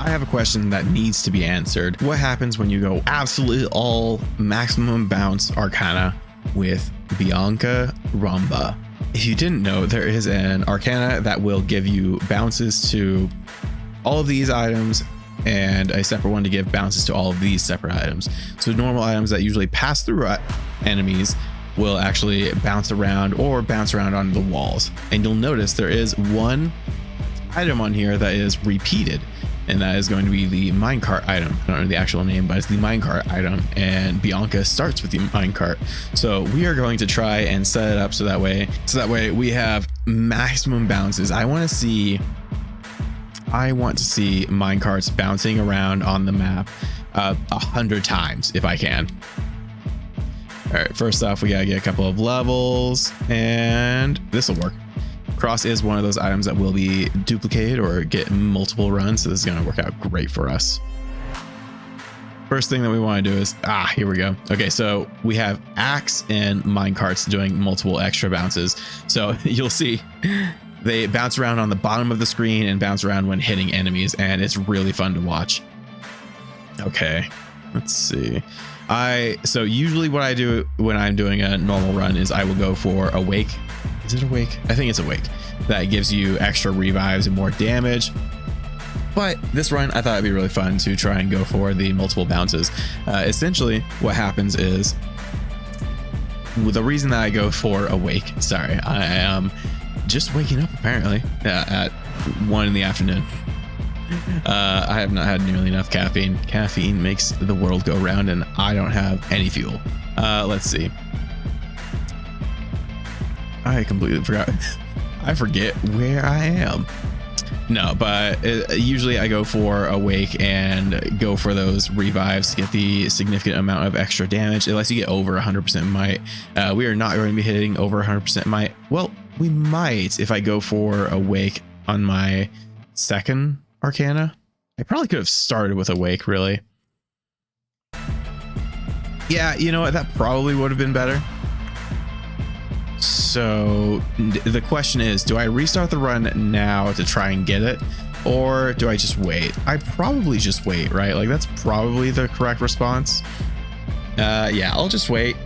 I have a question that needs to be answered. What happens when you go absolutely all maximum bounce Arcana with Bianca Rumba? If you didn't know, there is an Arcana that will give you bounces to all of these items and a separate one to give bounces to all of these separate items. So normal items that usually pass through enemies will actually bounce around or bounce around on the walls. And you'll notice there is one item on here that is repeated, and that is going to be the minecart item. I don't know the actual name, but it's the minecart item, and Bianca starts with the minecart. So we are going to try and set it up so that way we have maximum bounces. I want to see minecarts bouncing around on the map 100 times if I can. All right, first off, we gotta get a couple of levels, and this will work. Cross is one of those items that will be duplicated or get multiple runs, so this is gonna work out great for us. First thing that we want to do is, here we go. Okay, so we have axe and minecarts doing multiple extra bounces. So you'll see they bounce around on the bottom of the screen and bounce around when hitting enemies, and it's really fun to watch. Okay, let's see. So usually what I do when I'm doing a normal run is I will go for Awake. Is it Awake? I think it's Awake. That gives you extra revives and more damage. But this run, I thought it'd be really fun to try and go for the multiple bounces. Essentially, what happens is, the reason that I go for Awake, sorry, I am just waking up apparently at 1 in the afternoon. I have not had nearly enough caffeine. Caffeine makes the world go round, and I don't have any fuel. Let's see. I completely forgot. I forget where I am. No, but usually I go for Awake and go for those revives to get the significant amount of extra damage, unless you get over 100% might. We are not going to be hitting over 100% might. Well, we might if I go for Awake on my second Arcana. I probably could have started with Awake, really. Yeah, you know what? That probably would have been better. So the question is, do I restart the run now to try and get it, or do I just wait? I probably just wait, right? Like, that's probably the correct response. Yeah, I'll just wait,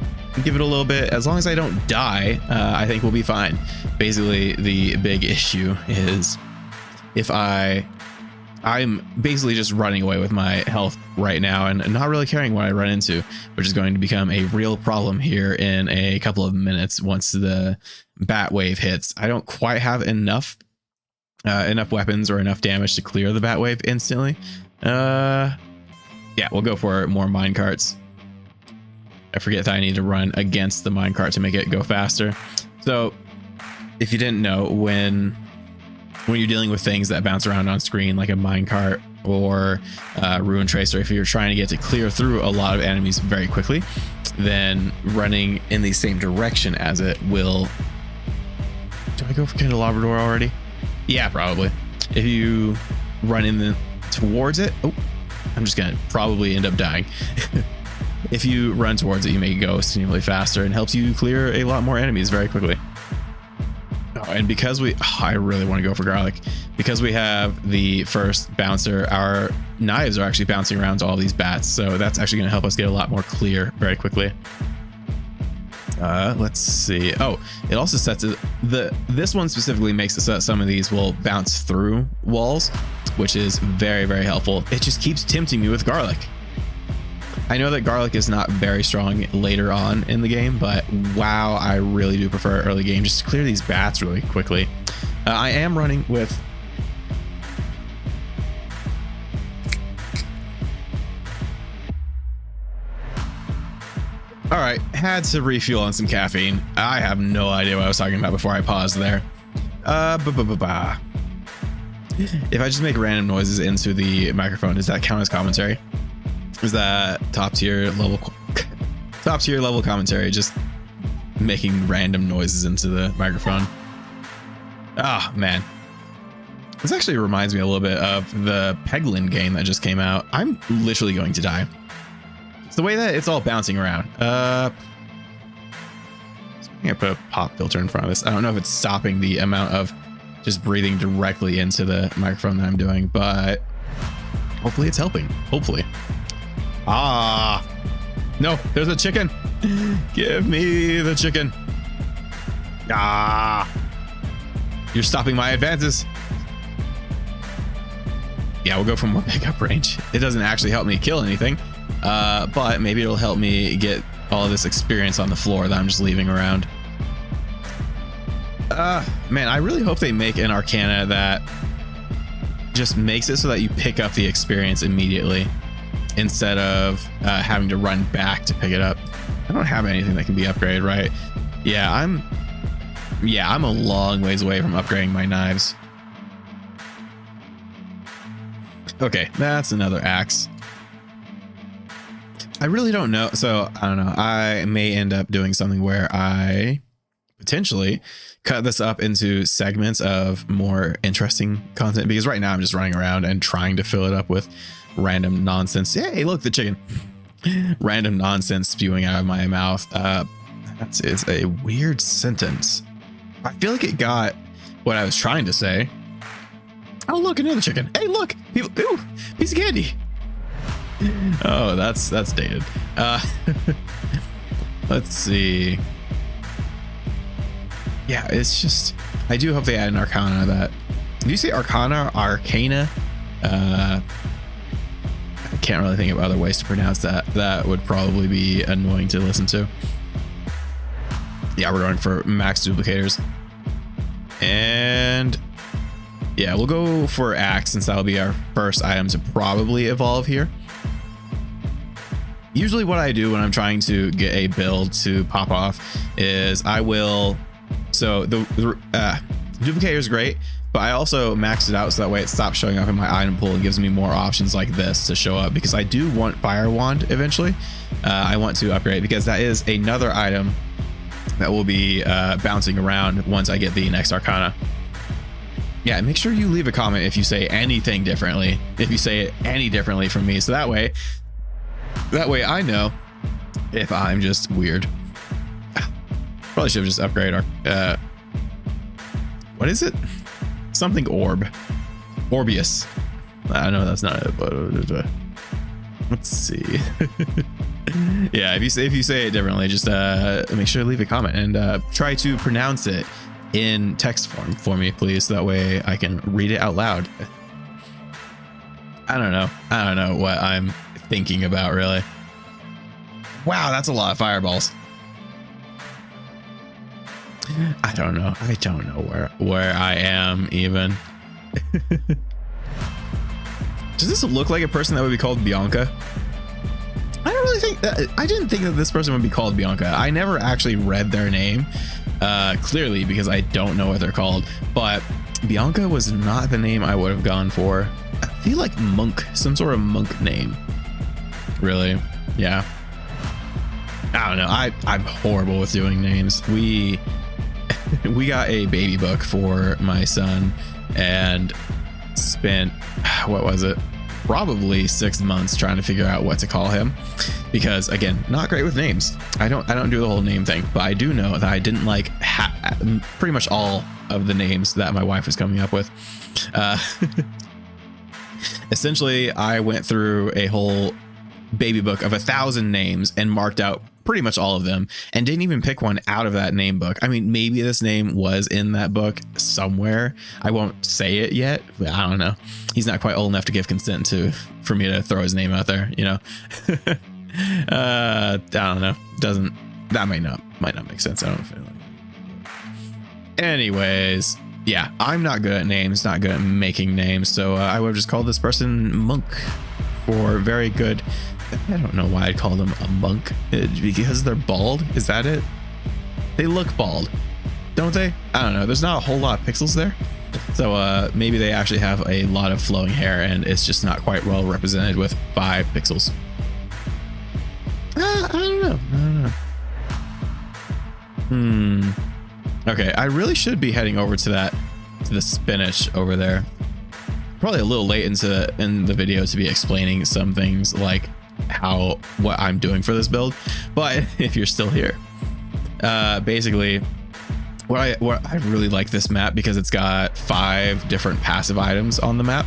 give it a little bit. As long as I don't die, I think we'll be fine. Basically, the big issue is if I'm basically just running away with my health right now and not really caring what I run into, which is going to become a real problem here in a couple of minutes once the bat wave hits. I don't quite have enough weapons or enough damage to clear the bat wave instantly. Yeah, we'll go for more minecarts. I forget that I need to run against the minecart to make it go faster. So if you didn't know, when you're dealing with things that bounce around on screen, like a minecart or ruin tracer, if you're trying to get to clear through a lot of enemies very quickly, then running in the same direction as it will. Do I go for candelabra door already? Yeah, probably. If you run towards it, oh, I'm just gonna probably end up dying. If you run towards it, you make it go significantly faster and helps you clear a lot more enemies very quickly. Oh, and because I really want to go for garlic, because we have the first bouncer, our knives are actually bouncing around to all these bats, so that's actually going to help us get a lot more clear very quickly. Let's see. Oh, it also sets it, this one specifically makes it so that some of these will bounce through walls, which is very, very helpful. It just keeps tempting me with garlic. I know that garlic is not very strong later on in the game, but wow, I really do prefer early game just to clear these bats really quickly. I am running with all right, had to refuel on some caffeine. I have no idea what I was talking about before I paused there. If I just make random noises into the microphone, does that count as commentary? Is that top tier level commentary, just making random noises into the microphone? Ah, man. This actually reminds me a little bit of the Peglin game that just came out. I'm literally going to die. It's the way that it's all bouncing around. I'm gonna put a pop filter in front of this. I don't know if it's stopping the amount of just breathing directly into the microphone that I'm doing, but Hopefully it's helping. Hopefully. Ah, no, there's a chicken. Give me the chicken. Ah, you're stopping my advances. Yeah, we'll go for more pickup range. It doesn't actually help me kill anything, but maybe it'll help me get all of this experience on the floor that I'm just leaving around. Man, I really hope they make an Arcana that just makes it so that you pick up the experience immediately instead of having to run back to pick it up. I don't have anything that can be upgraded, right? Yeah, I'm a long ways away from upgrading my knives. Okay, that's another axe. I really don't know. So I don't know. I may end up doing something where I potentially cut this up into segments of more interesting content, because right now I'm just running around and trying to fill it up with random nonsense. Hey, look, the chicken. Random nonsense spewing out of my mouth. That is a weird sentence. I feel like it got what I was trying to say. Oh, look, another chicken. Hey, look, people, ooh, piece of candy. Oh, that's dated. Let's see. Yeah, it's just, I do hope they add an Arcana that, do you say Arcana or Arcana? I can't really think of other ways to pronounce that. That would probably be annoying to listen to. Yeah, we're going for max duplicators. And yeah, we'll go for axe since that'll be our first item to probably evolve here. Usually what I do when I'm trying to get a build to pop off is I will, so the duplicator is great, but I also max it out so that way it stops showing up in my item pool and gives me more options like this to show up, because I do want Fire Wand eventually. I want to upgrade because that is another item that will be bouncing around once I get the next Arcana. Yeah, make sure you leave a comment if you say anything differently, if you say it any differently from me, so that way I know if I'm just weird. Probably should have just upgraded our what is it? Something orb. Orbius. I know that's not it, but let's see. Yeah, if you say it differently, just make sure to leave a comment and try to pronounce it in text form for me, please, so that way I can read it out loud. I don't know what I'm thinking about, really. Wow, that's a lot of fireballs. I don't know where I am even. Does this look like a person that would be called Bianca? I don't really think that, I didn't think that this person would be called Bianca. I never actually read their name clearly because I don't know what they're called, but Bianca was not the name I would have gone for. I feel like monk, some sort of monk name. Really? Yeah. I don't know. I'm horrible with doing names. We got a baby book for my son and spent, what was it? Probably 6 months trying to figure out what to call him, because again, not great with names. I don't do the whole name thing, but I do know that I didn't like pretty much all of the names that my wife was coming up with. Essentially, I went through a whole baby book of 1,000 names and marked out pretty much all of them and didn't even pick one out of that name book. I mean, maybe this name was in that book somewhere. I won't say it yet. I don't know. He's not quite old enough to give consent for me to throw his name out there, you know. I don't know. That might not make sense. I don't feel like. Anyways, yeah, I'm not good at names, not good at making names, so I would have just called this person Monk for very good. I don't know why I'd call them a monk. Because they're bald? Is that it? They look bald, don't they? I don't know. There's not a whole lot of pixels there. So maybe they actually have a lot of flowing hair and it's just not quite well represented with 5 pixels. I don't know. Okay, I really should be heading over to the spinach over there. Probably a little late in the video to be explaining some things like what I'm doing for this build, but if you're still here, basically what I really like this map because it's got 5 different passive items on the map.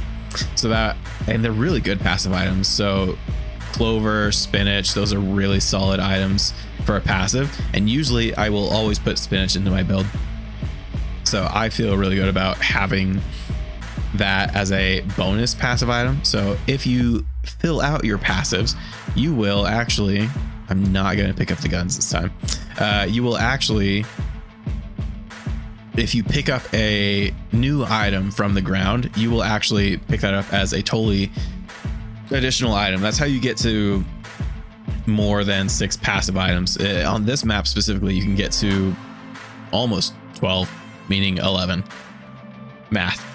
So that, and they're really good passive items. So clover, spinach, those are really solid items for a passive. And usually I will always put spinach into my build. So I feel really good about having that as a bonus passive item. So if you fill out your passives, you will actually, I'm not going to pick up the guns this time. You will actually, if you pick up a new item from the ground, you will actually pick that up as a totally additional item. That's how you get to more than 6 passive items. On this map specifically, you can get to almost 12, meaning 11. Math.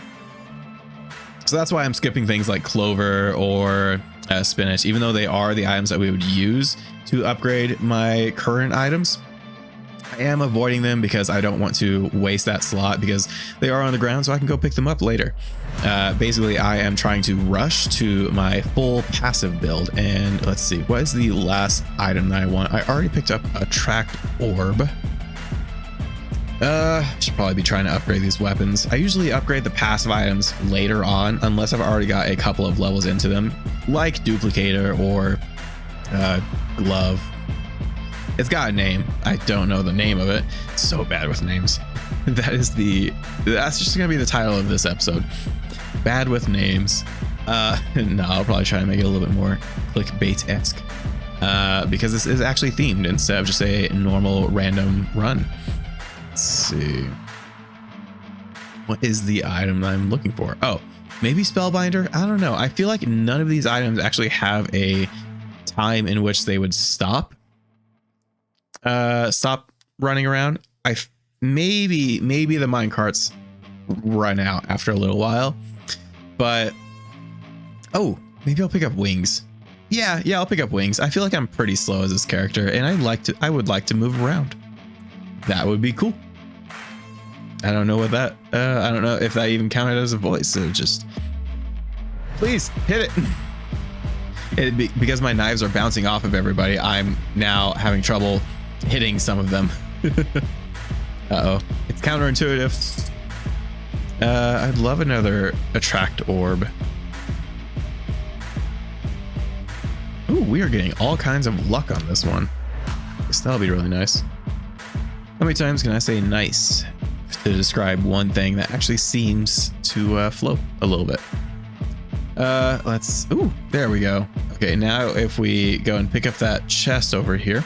So that's why I'm skipping things like clover or spinach, even though they are the items that we would use to upgrade my current items. I am avoiding them because I don't want to waste that slot because they are on the ground, so I can go pick them up later. Basically, I am trying to rush to my full passive build. And let's see, what is the last item that I want? I already picked up Attract Orb. Should probably be trying to upgrade these weapons. I usually upgrade the passive items later on, unless I've already got a couple of levels into them, like Duplicator or Glove. It's got a name. I don't know the name of it. It's so bad with names. That's just gonna be the title of this episode. Bad with names. No, I'll probably try to make it a little bit more clickbait-esque. Because this is actually themed instead of just a normal random run. Let's see. What is the item I'm looking for? Oh, maybe Spellbinder? I don't know. I feel like none of these items actually have a time in which they would stop running around. Maybe the minecarts run out after a little while, but oh, maybe I'll pick up wings. Yeah, I'll pick up wings. I feel like I'm pretty slow as this character, and I would like to move around. That would be cool. I don't know what that, I don't know if that even counted as a voice. So just please hit it. Because my knives are bouncing off of everybody, I'm now having trouble hitting some of them. Uh-oh, it's counterintuitive. I'd love another Attract Orb. Ooh, we are getting all kinds of luck on this one. Guess that'll be really nice. How many times can I say nice to describe one thing that actually seems to flow a little bit? Ooh, there we go. Okay, now if we go and pick up that chest over here,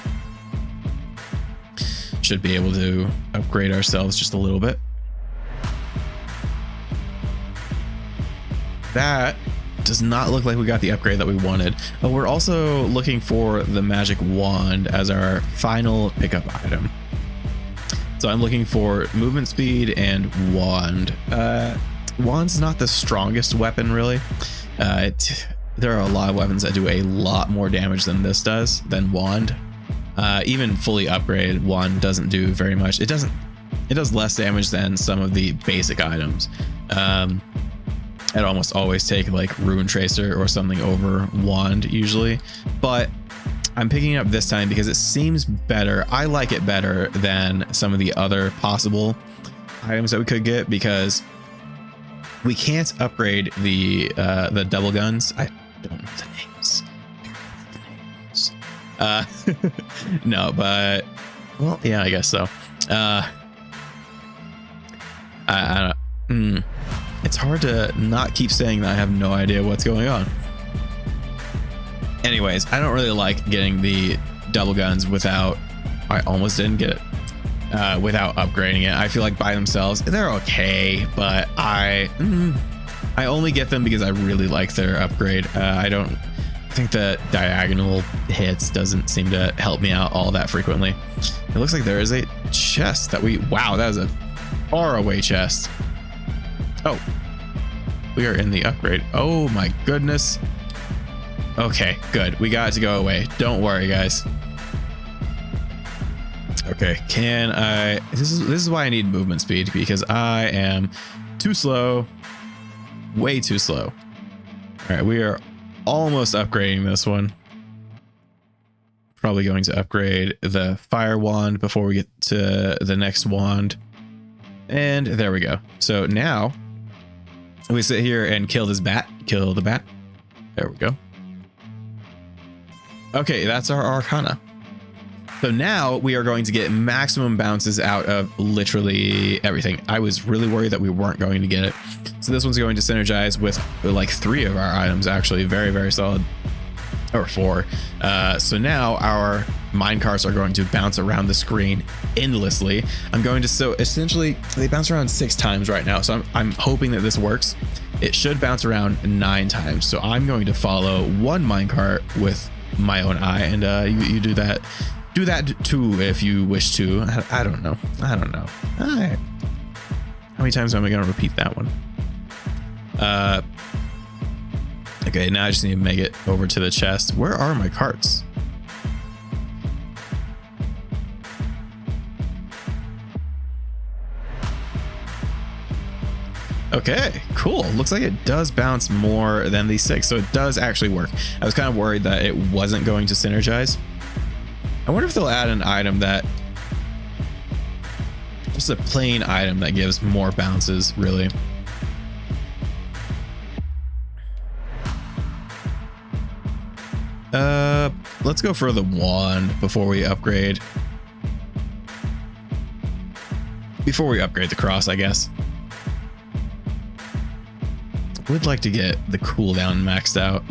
should be able to upgrade ourselves just a little bit. That does not look like we got the upgrade that we wanted. But we're also looking for the magic wand as our final pickup item. So I'm looking for movement speed and wand. Wand's not the strongest weapon, really. There are a lot of weapons that do a lot more damage than this does, than wand. Even fully upgraded, wand doesn't do very much. It does less damage than some of the basic items. I'd almost always take like Rune Tracer or something over wand usually, but I'm picking it up this time because it seems better. I like it better than some of the other possible items that we could get, because we can't upgrade the double guns. I don't know the names. No, but well, yeah, I guess so. I don't. It's hard to not keep saying that I have no idea what's going on. Anyways, I don't really like getting the double guns without, I almost didn't get it, without upgrading it. I feel like by themselves, they're okay, but I only get them because I really like their upgrade. I think the diagonal hits doesn't seem to help me out all that frequently. It looks like there is a chest that wow, that was a far away chest. Oh, we are in the upgrade. Oh my goodness. Okay, good. We got it to go away. Don't worry, guys. Okay, this is why I need movement speed, because I am too slow. Way too slow. All right, we are almost upgrading this one. Probably going to upgrade the fire wand before we get to the next wand. And there we go. So now we sit here and kill this bat, kill the bat. There we go. Okay, that's our Arcana. So now we are going to get maximum bounces out of literally everything. I was really worried that we weren't going to get it. So this one's going to synergize with like 3 of our items, actually. Very, very solid. Or 4. So now our minecarts are going to bounce around the screen endlessly. I'm going to, so essentially they bounce around 6 times right now. So I'm hoping that this works. It should bounce around 9 times. So I'm going to follow 1 minecart with my own eye, and you do that. Do that too if you wish to. I don't know. I don't know. All right. How many times am I going to repeat that one? Okay, now I just need to make it over to the chest. Where are my carts? Okay, cool. Looks like it does bounce more than the 6, so it does actually work. I was kind of worried that it wasn't going to synergize. I wonder if they'll add an item that, just a plain item that gives more bounces, really. Let's go for the wand before we upgrade. Before we upgrade the cross, I guess. Would like to get the cooldown maxed out.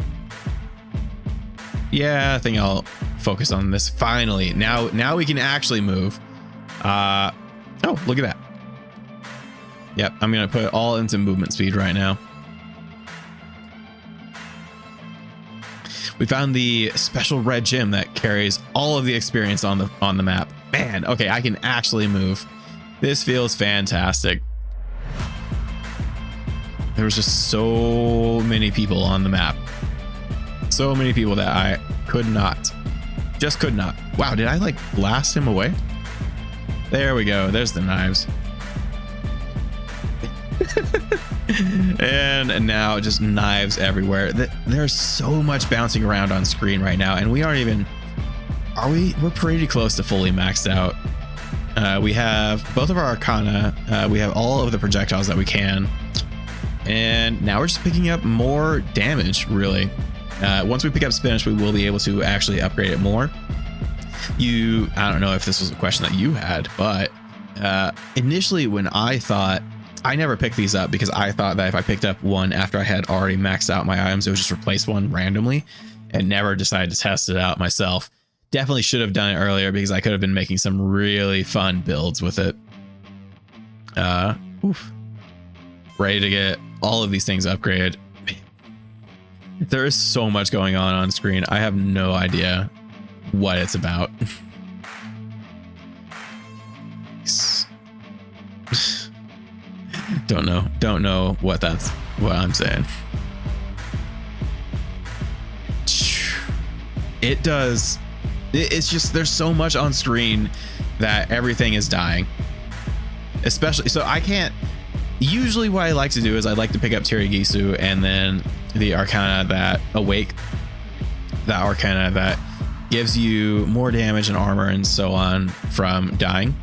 Yeah, I think I'll focus on this finally. Now we can actually move. Oh, look at that. Yep, I'm gonna put it all into movement speed right now. We found the special red gem that carries all of the experience on the map. Man, okay, I can actually move. This feels fantastic. There was just so many people on the map. So many people that I could not. Just could not. Wow, did I like blast him away? There we go. There's the knives. And now just knives everywhere. There's so much bouncing around on screen right now, and we aren't even, we're pretty close to fully maxed out. We have both of our Arcana, we have all of the projectiles that we can, and now we're just picking up more damage, really. Once we pick up spinach, we will be able to actually upgrade it more. I don't know if this was a question that you had, but initially when I never picked these up because I thought that if I picked up one after I had already maxed out my items, it would just replace one randomly, and never decided to test it out myself. Definitely should have done it earlier because I could have been making some really fun builds with it. Ready to get all of these things upgraded. There is so much going on screen. I have no idea what it's about. Don't know what I'm saying. It does. It's just, there's so much on screen that everything is dying. Especially, so I can't, usually what I like to do is I like to pick up Tirigisu and then the Arcana that awake, that Arcana that gives you more damage and armor and so on from dying.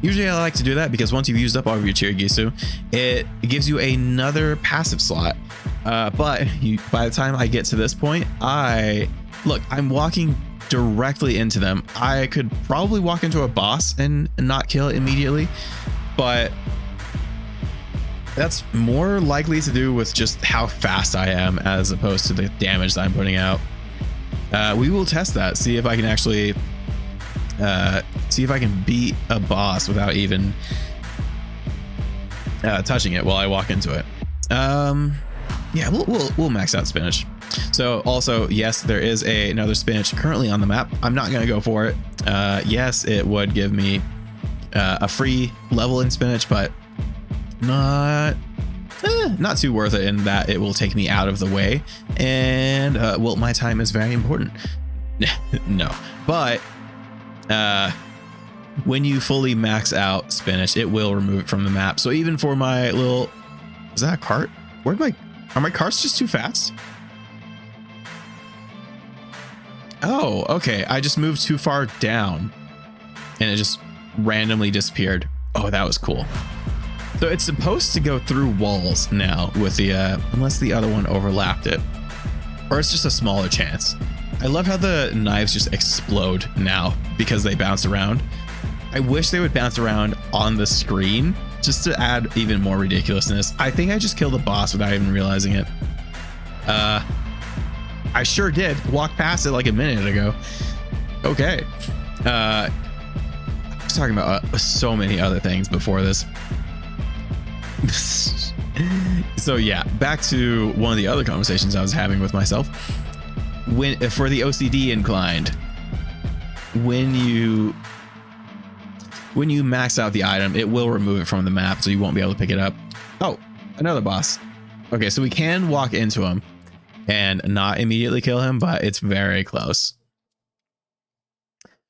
Usually I like to do that because once you've used up all of your Tirigisu, it gives you another passive slot. But by the time I get to this point, I'm walking directly into them. I could probably walk into a boss and not kill it immediately, but that's more likely to do with just how fast I am as opposed to the damage that I'm putting out. We will test that, see if I can actually see if I can beat a boss without even touching it while I walk into it. Yeah, we'll max out spinach. So also, yes, there is another spinach currently on the map. I'm not going to go for it. Yes, it would give me a free level in spinach, but not too worth it in that it will take me out of the way. And well, my time is very important. No, but when you fully max out spinach, it will remove it from the map. So even for my little, is that a cart? Are my carts just too fast? Oh, okay. I just moved too far down and it just randomly disappeared. Oh, that was cool. So it's supposed to go through walls now with the unless the other one overlapped it, or it's just a smaller chance. I love how the knives just explode now because they bounce around. I wish they would bounce around on the screen just to add even more ridiculousness. I think I just killed a boss without even realizing it. I sure did. Walked past it like a minute ago. Okay. I was talking about so many other things before this. So yeah, back to one of the other conversations I was having with myself. When for the OCD inclined, when you max out the item, it will remove it from the map, so you won't be able to pick it up. Oh, another boss. Okay, so we can walk into him and not immediately kill him, but it's very close.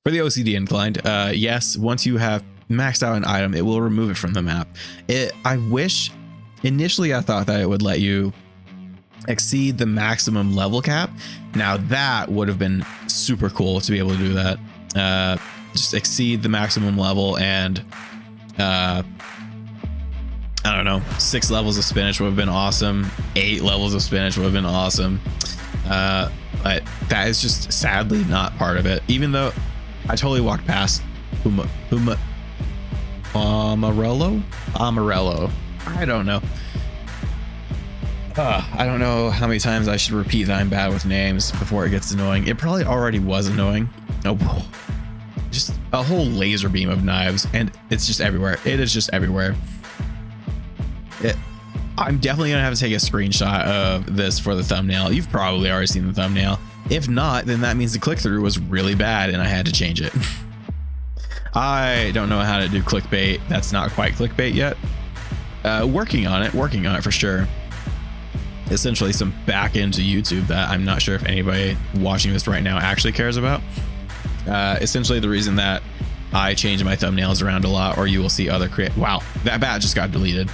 For the OCD inclined, yes, once you have maxed out an item, it will remove it from the map. I wish, initially I thought that it would let you exceed the maximum level cap. Now that would have been super cool to be able to do that. Just exceed the maximum level, and I don't know, 6 levels of spinach would have been awesome. 8 levels of spinach would have been awesome. But that is just sadly not part of it, even though I totally walked past Amarello. I don't know. I don't know how many times I should repeat that I'm bad with names before it gets annoying. It probably already was annoying. Oh, just a whole laser beam of knives, and it's just everywhere. It is just everywhere. I'm definitely gonna have to take a screenshot of this for the thumbnail. You've probably already seen the thumbnail. If not, then that means the click-through was really bad and I had to change it. I don't know how to do clickbait. That's not quite clickbait yet. Working on it for sure. Essentially some back into YouTube that I'm not sure if anybody watching this right now actually cares about. Essentially the reason that I change my thumbnails around a lot, or you will see other wow, that bat just got deleted.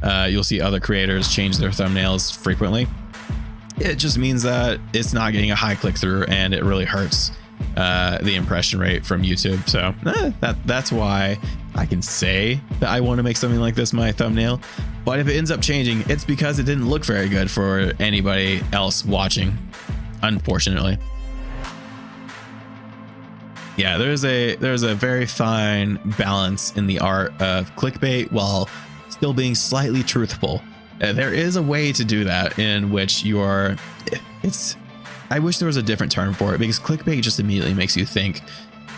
You'll see other creators change their thumbnails frequently. It just means that it's not getting a high click-through, and it really hurts the impression rate from YouTube. So that's why I can say that I want to make something like this my thumbnail. But if it ends up changing, it's because it didn't look very good for anybody else watching, unfortunately. Yeah, there's a very fine balance in the art of clickbait while still being slightly truthful. There is a way to do that in which you are, I wish there was a different term for it, because clickbait just immediately makes you think,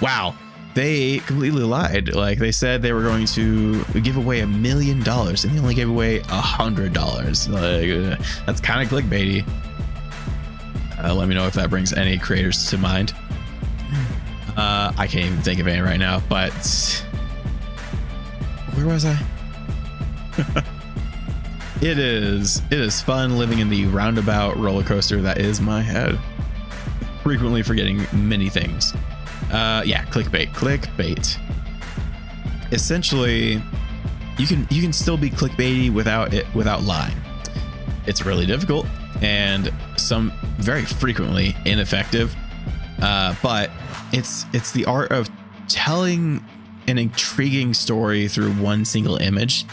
wow, they completely lied. Like, they said they were going to give away $1 million and they only gave away $100. Like, that's kind of clickbaity. Let me know if that brings any creators to mind. I can't even think of any right now, but where was I? It is fun living in the roundabout roller coaster that is my head, frequently forgetting many things. Yeah, clickbait. Essentially, you can still be clickbaity without lying. It's really difficult and some very frequently ineffective. But it's the art of telling an intriguing story through one single image.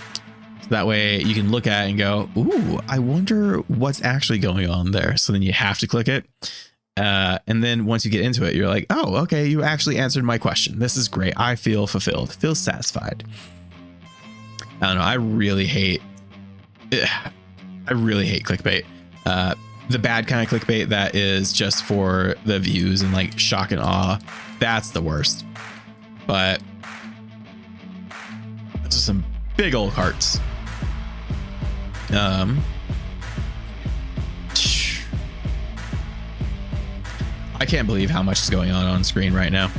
That way you can look at it and go, ooh, I wonder what's actually going on there. So then you have to click it. And then once you get into it, you're like, oh, okay, you actually answered my question. This is great. I feel fulfilled, feel satisfied. I don't know. I really hate clickbait. The bad kind of clickbait that is just for the views and like shock and awe. That's the worst. But those are some big old hearts. I can't believe how much is going on screen right now.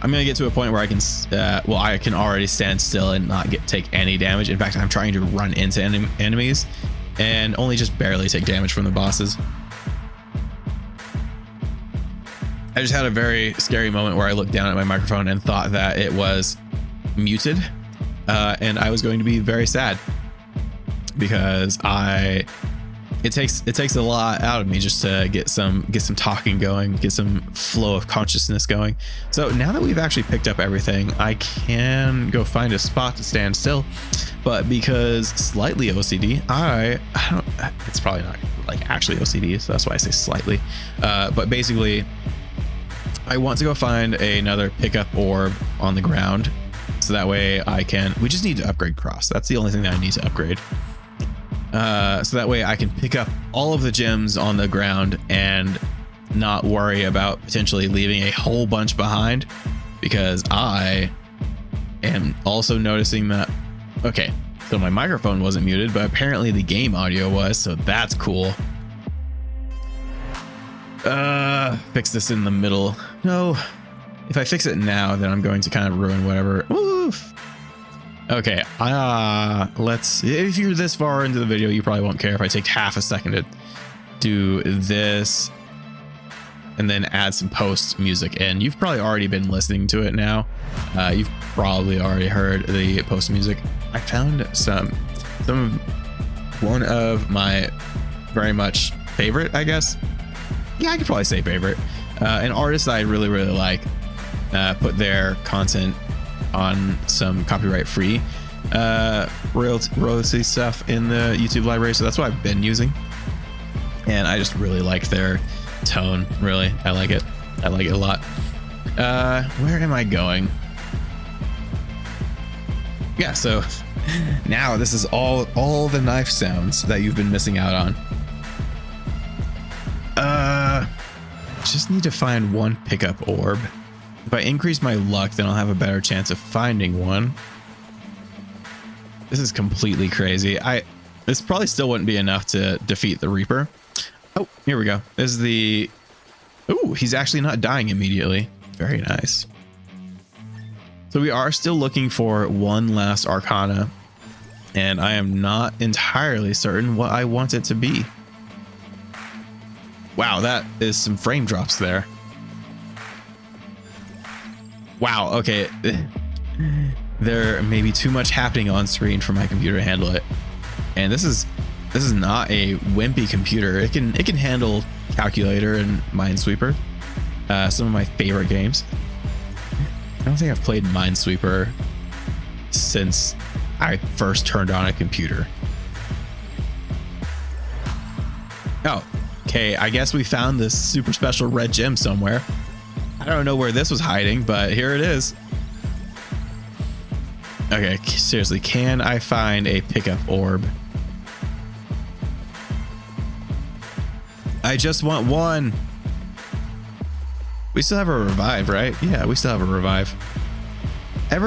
I'm gonna get to a point where I can, I can already stand still and not take any damage. In fact, I'm trying to run into enemies and only just barely take damage from the bosses. I just had a very scary moment where I looked down at my microphone and thought that it was muted, and I was going to be very sad because I it takes a lot out of me just to get some talking going, get some flow of consciousness going. So now that we've actually picked up everything, I can go find a spot to stand still. But because slightly OCD, I don't, it's probably not like actually OCD, so that's why I say slightly. But basically, I want to go find another pickup orb on the ground, so that way we just need to upgrade cross. That's the only thing that I need to upgrade. So that way I can pick up all of the gems on the ground and not worry about potentially leaving a whole bunch behind, because I am also noticing that, okay, so my microphone wasn't muted, but apparently the game audio was, so that's cool. Fix this in the middle. No, if I fix it now, then I'm going to kind of ruin whatever. Oof. Okay, if you're this far into the video, you probably won't care if I take half a second to do this and then add some post music in. You've probably already been listening to it now. You've probably already heard the post music. I found one of my very much favorite, I guess. Yeah, I could probably say favorite. An artist I really like put their content on some copyright free royalty stuff in the YouTube library, so that's what I've been using, and I just really like their tone. Really, I like it a lot. Where am I going? Yeah, so now this is all the knife sounds that you've been missing out on. Just need to find one pickup orb. If I increase my luck, then I'll have a better chance of finding one. This is completely crazy. This probably still wouldn't be enough to defeat the Reaper. Oh, here we go. This is the... Ooh, he's actually not dying immediately. Very nice. So we are still looking for one last Arcana, and I am not entirely certain what I want it to be. Wow, that is some frame drops there. Wow, okay. There may be too much happening on screen for my computer to handle it. And this is not a wimpy computer. It can handle Calculator and Minesweeper. Some of my favorite games. I don't think I've played Minesweeper since I first turned on a computer. Oh, okay, I guess we found this super special red gem somewhere. I don't know where this was hiding, but here it is. Okay, seriously, can I find a pickup orb? I just want one. We still have a revive, right? Yeah, we still have a revive.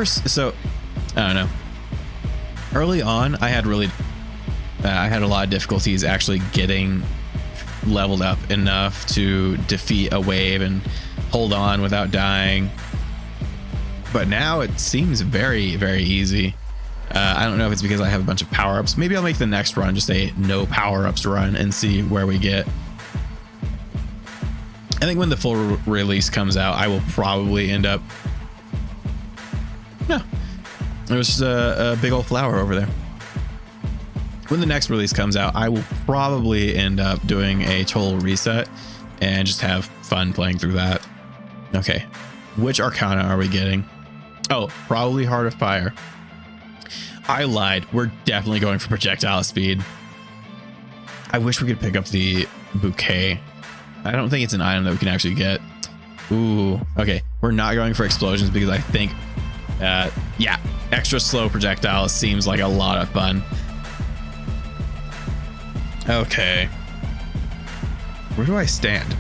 So, I don't know. Early on, I had a lot of difficulties actually getting leveled up enough to defeat a wave and hold on without dying. But now it seems very, very easy. I don't know if it's because I have a bunch of power-ups. Maybe I'll make the next run just a no power-ups run and see where we get. I think when the full release comes out, I will probably end up... No, there was just a big old flower over there. When the next release comes out, I will probably end up doing a total reset and just have fun playing through that. Okay, which Arcana are we getting? Oh, probably Heart of Fire. I lied. We're definitely going for projectile speed. I wish we could pick up the bouquet. I don't think it's an item that we can actually get. Ooh, okay. We're not going for explosions because I think, yeah, extra slow projectile seems like a lot of fun. Okay. Where do I stand?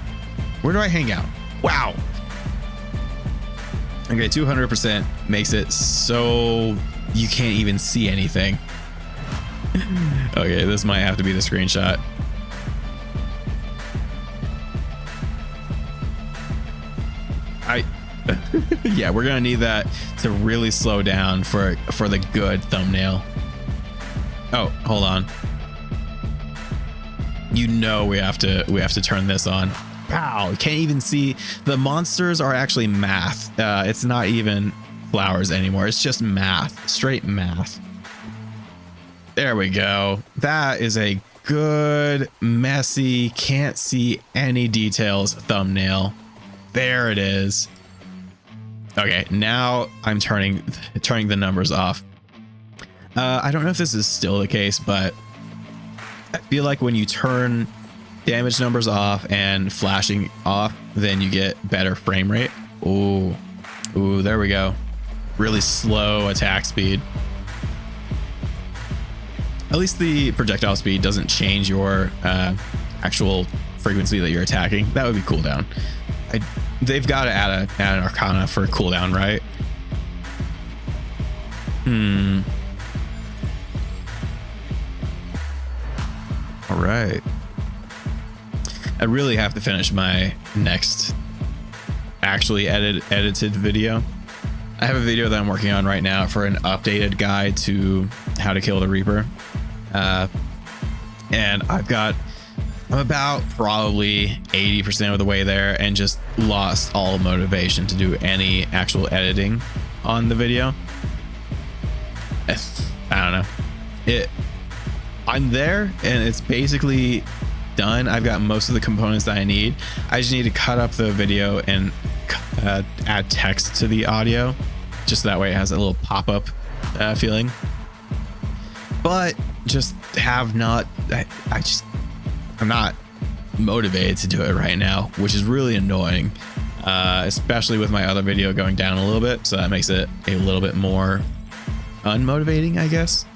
Where do I hang out? Wow. Okay, 200% makes it so you can't even see anything. Okay, this might have to be the screenshot. Yeah, we're gonna need that to really slow down for the good thumbnail. Oh, hold on. You know we have to turn this on. Wow, can't even see. The monsters are actually math. It's not even flowers anymore. It's just math, straight math. There we go. That is a good, messy, can't see any details thumbnail. There it is. Okay, now I'm turning the numbers off. I don't know if this is still the case, but I feel like when you turn damage numbers off and flashing off, then you get better frame rate. Ooh, there we go. Really slow attack speed. At least the projectile speed doesn't change your actual frequency that you're attacking. That would be cooldown. They've got to add an Arcana for cooldown, right? All right. I really have to finish my next actually edited video. I have a video that I'm working on right now for an updated guide to how to kill the Reaper. And I'm about probably 80% of the way there and just lost all motivation to do any actual editing on the video. I don't know. I'm there and it's basically done. I've got most of the components that I need. I just need to cut up the video and add text to the audio, just that way it has a little pop-up feeling. But just I'm not motivated to do it right now, which is really annoying, especially with my other video going down a little bit, so that makes it a little bit more unmotivating, I guess.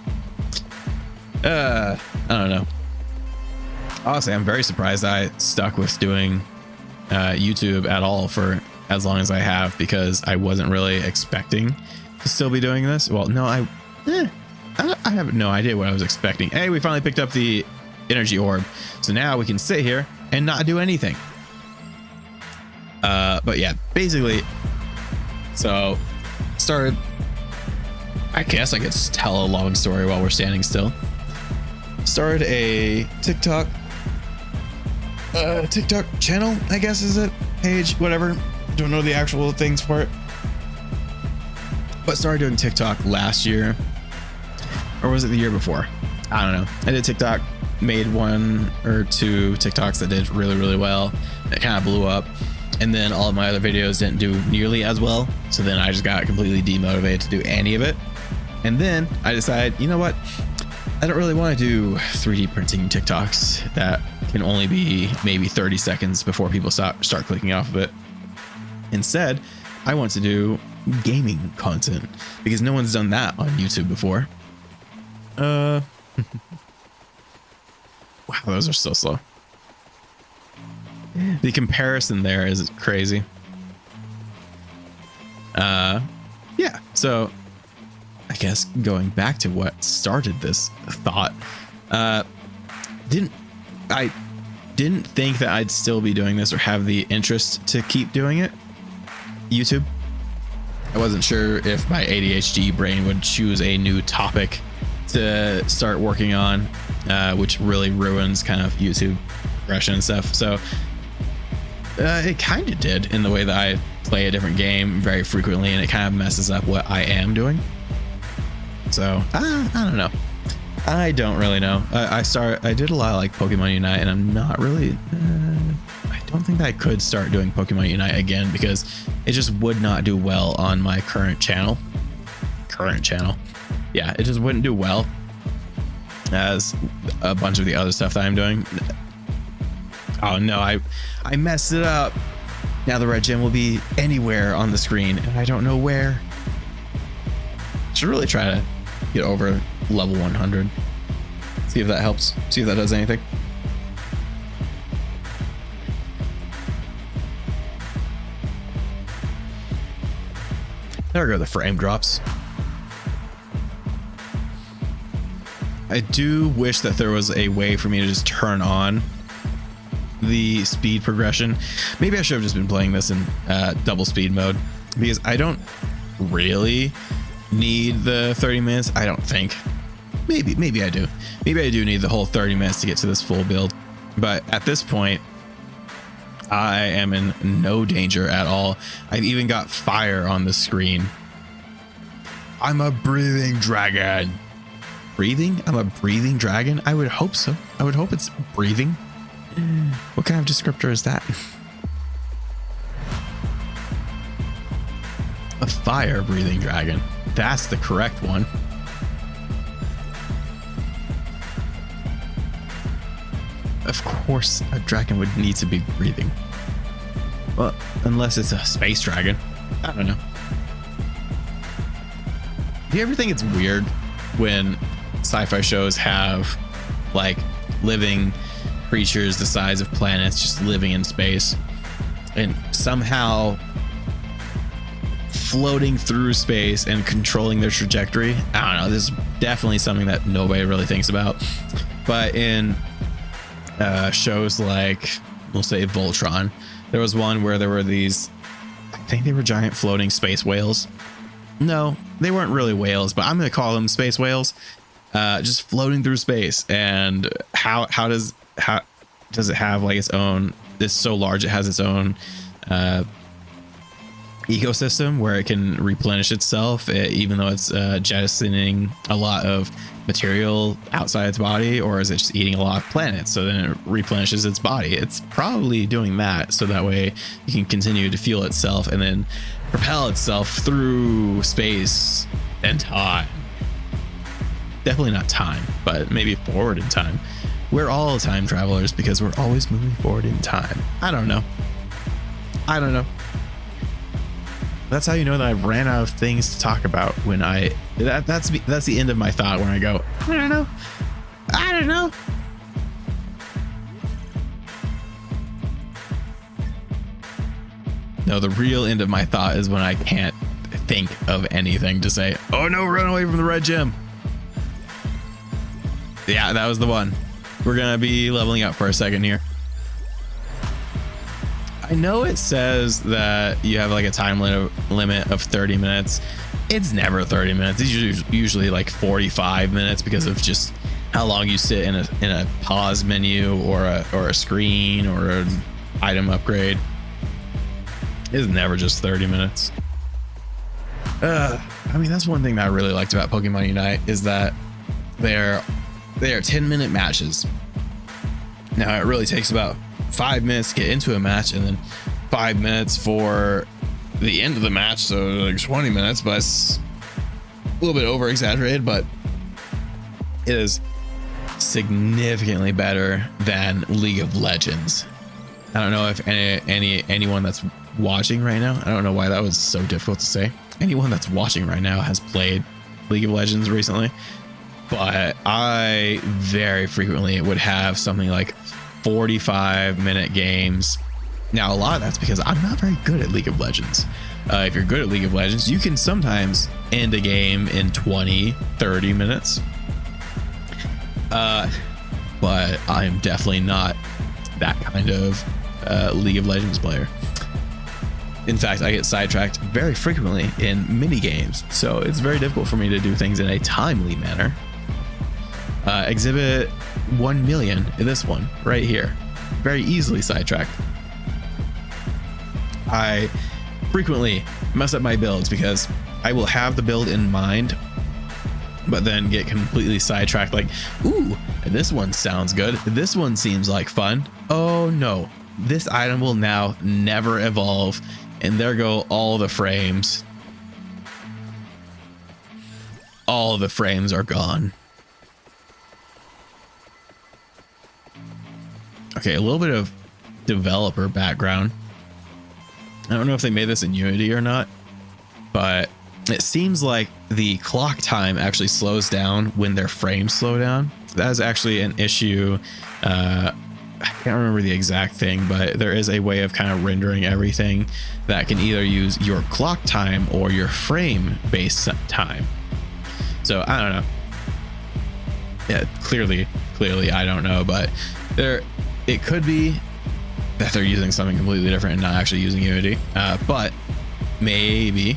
I don't know. Honestly, I'm very surprised I stuck with doing YouTube at all for as long as I have, because I wasn't really expecting to still be doing this. Well, no, I have no idea what I was expecting. Hey, we finally picked up the energy orb, so now we can sit here and not do anything. But yeah, basically, so started. I guess I could tell a long story while we're standing still. Started a TikTok channel, I guess is it, page, whatever. Don't know the actual things for it, but started doing TikTok last year, or was it the year before? I don't know. I did TikTok, made 1 or 2 TikToks that did really well. It kind of blew up, and then all of my other videos didn't do nearly as well, so then I just got completely demotivated to do any of it. And then I decided, you know what, I don't really want to do 3D printing TikToks that can only be maybe 30 seconds before people start clicking off of it. Instead, I want to do gaming content, because no one's done that on YouTube before. Wow, those are so slow. The comparison there is crazy. Yeah, so I guess going back to what started this thought, I didn't think that I'd still be doing this or have the interest to keep doing it. YouTube. I wasn't sure if my ADHD brain would choose a new topic to start working on, which really ruins kind of YouTube progression and stuff. So it kind of did, in the way that I play a different game very frequently, and it kind of messes up what I am doing. So I don't know. I don't really know. I did a lot of like Pokemon Unite, and I'm not really. I don't think that I could start doing Pokemon Unite again, because it just would not do well on my current channel. Yeah, it just wouldn't do well as a bunch of the other stuff that I'm doing. Oh no, I messed it up. Now the red gem will be anywhere on the screen, and I don't know where. Should really try to get over level 100. See if that helps. See if that does anything. There go the frame drops. I do wish that there was a way for me to just turn on the speed progression. Maybe I should have just been playing this in double speed mode, because I don't really need the 30 minutes. I don't think. Maybe I do. Maybe I do need the whole 30 minutes to get to this full build. But at this point, I am in no danger at all. I've even got fire on the screen. I'm a breathing dragon. breathing? I'm a breathing dragon? I would hope so. I would hope it's breathing. What kind of descriptor is that? A fire breathing dragon. That's the correct one. Of course, a dragon would need to be breathing. Well, unless it's a space dragon. I don't know. Do you ever think it's weird when sci-fi shows have like living creatures the size of planets just living in space and somehow floating through space and controlling their trajectory? I don't know. This is definitely something that nobody really thinks about. But in shows like, we'll say Voltron, there was one where there were these, I think they were giant floating space whales. No, they weren't really whales, but I'm going to call them space whales, just floating through space. And how does it have like its own, it's so large it has its own ecosystem where it can replenish itself, even though it's jettisoning a lot of material outside its body? Or is it just eating a lot of planets so then it replenishes its body? It's probably doing that so that way it can continue to fuel itself and then propel itself through space and time. Definitely not time, but maybe forward in time. We're all time travelers because we're always moving forward in time. I don't know. That's how you know that I've ran out of things to talk about when that's the end of my thought when I go, I don't know. No, the real end of my thought is when I can't think of anything to say. Oh no, run away from the red gem. Yeah, that was the one. We're gonna be leveling up for a second here. I know it says that you have like a time limit of 30 minutes. It's never 30 minutes. It's usually like 45 minutes because of just how long you sit in a pause menu or a screen or an item upgrade. It's never just 30 minutes. I mean, that's one thing that I really liked about Pokemon Unite is that they are 10-minute matches. Now it really takes about 5 minutes to get into a match and then 5 minutes for the end of the match, so like 20 minutes, but it's a little bit over exaggerated, but it is significantly better than League of Legends. I don't know if anyone that's watching right now, I don't know why that was so difficult to say. Anyone that's watching right now has played League of Legends recently, but I very frequently would have something like 45-minute games. Now, a lot of that's because I'm not very good at League of Legends. If you're good at League of Legends, you can sometimes end a game in 20-30 minutes. But I'm definitely not that kind of League of Legends player. In fact, I get sidetracked very frequently in mini games, so it's very difficult for me to do things in a timely manner. Exhibit 1 million in this one right here, very easily sidetracked. I frequently mess up my builds because I will have the build in mind, but then get completely sidetracked. Like, ooh, this one sounds good. This one seems like fun. Oh no, this item will now never evolve. And there go all the frames. All the frames are gone. Okay, a little bit of developer background. I don't know if they made this in Unity or not, but it seems like the clock time actually slows down when their frames slow down. That is actually an issue. I can't remember the exact thing, but there is a way of kind of rendering everything that can either use your clock time or your frame based time. So I don't know. Yeah, clearly I don't know, but it could be that they're using something completely different and not actually using Unity. But maybe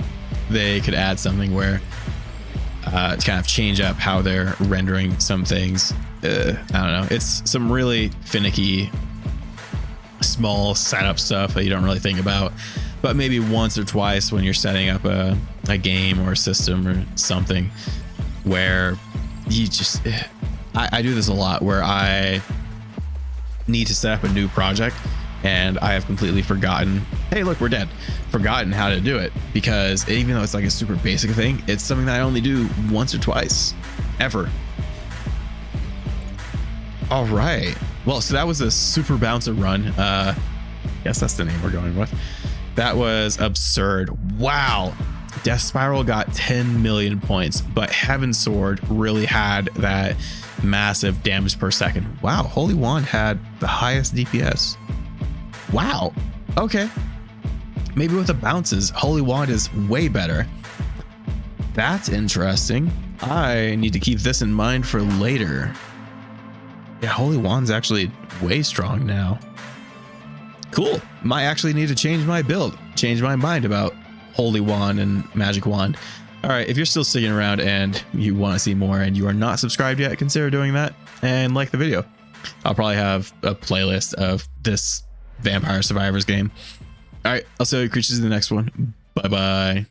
they could add something where to kind of change up how they're rendering some things. I don't know. It's some really finicky, small setup stuff that you don't really think about. But maybe once or twice when you're setting up a game or a system or something where you just, I do this a lot where I need to set up a new project and I have completely forgotten, hey, look, we're dead. Forgotten how to do it, because even though it's like a super basic thing, it's something that I only do once or twice ever. All right. Well, so that was a super bouncer run. Guess that's the name we're going with. That was absurd. Wow. Death Spiral got 10 million points, but Heaven Sword really had that massive damage per second. Wow. Holy Wand had the highest DPS. Wow. Okay. Maybe with the bounces, Holy Wand is way better. That's interesting. I need to keep this in mind for later. Yeah, Holy Wand's actually way strong now. Cool. Might actually need to change my build, change my mind about Holy Wand and Magic Wand. All right, if you're still sticking around and you want to see more and you are not subscribed yet, consider doing that and like the video. I'll probably have a playlist of this Vampire Survivors game. All right, I'll see you creatures in the next one. Bye-bye.